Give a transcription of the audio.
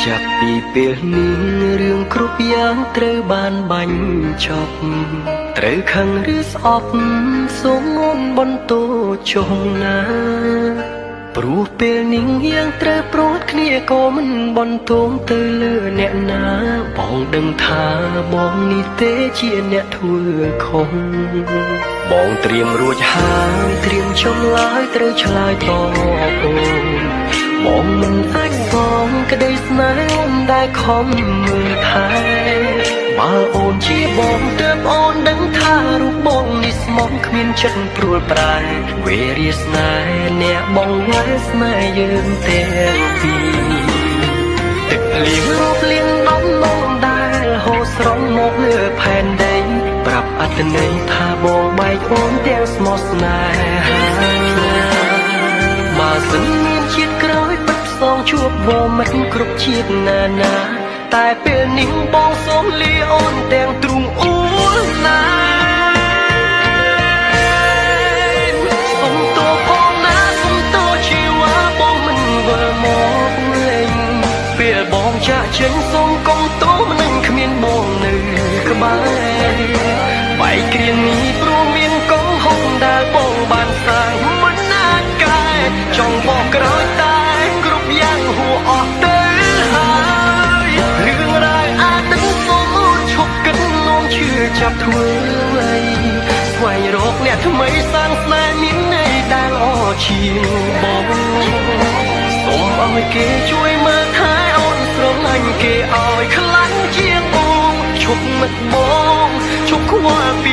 ចាប់ពីពេលនេះរឿងគ្រប់យ៉ាងត្រូវបានបាញ់ចប់ត្រូវខឹងឬស្អប់សូមមុនបន្ទោចុងណាព្រោះពេលនេះយ៉ាងត្រូវប្រួតគ្នាក៏មិនបន្ទោទៅលើអ្នកណាបងដឹងថាបងនេះទេជាអ្នកធ្វើខុសបងត្រៀមរួចហើយត្រៀមចំឡើយត្រូវឆ្លើយតបអូនបងមិនអាចបងក្តីស្នេហ៍អូនដែលខំមើលថែបើអូនជាបងទើបអូនដឹងថារូបបងនេះស្មោះគ្មានចិត្តព្រួលប្រែវេរាស្នេហ៍អ្នកបងវ៉ែស្នេហ៍យើងទាំងពីរទឹកលៀងរូបលៀងដំណងដែលហូរស្រង់មកលើផែនដីប្រាប់អត្តន័យថាបងបែកអូនទាំងស្មោះស្នេហាបើសិនមានជាតិក្រោយពិតផ្សងជួបវមិត្តគ្រប់ជាតិណានាតែពេលនេះបងសូមលាអូនទាំងទ្រូងអួលណាសុំទោសផងណាសុំទោសជីវ៉ាបងមិនវិលមកវិញពេលបងចាក់ចេញសូមកុំទោសនឹងគ្មានបងនៅក្បែរបែកគ្រានេះព្រោះមានកងហុកដែលបងបានសាងមិនអាចកែចង់បកក្រោយតែគ្រប់យ៉ាងហួអស់ទៅហើយរឿងរ៉ាវអាចនឹងសូមអូនឈប់គិតនោមជឿចាប់ធ្វើអ្វីស្វែងរកអ្នកថ្មីសាងស្នេហ៍មានន័យដែលអជាងបងសូមឲ្យគេជួយមើលថែអូនស្រឡាញ់គេឲ្យខ្លាំងជាងអូនឈប់មិត្តបងឈប់ខ្វល់ពី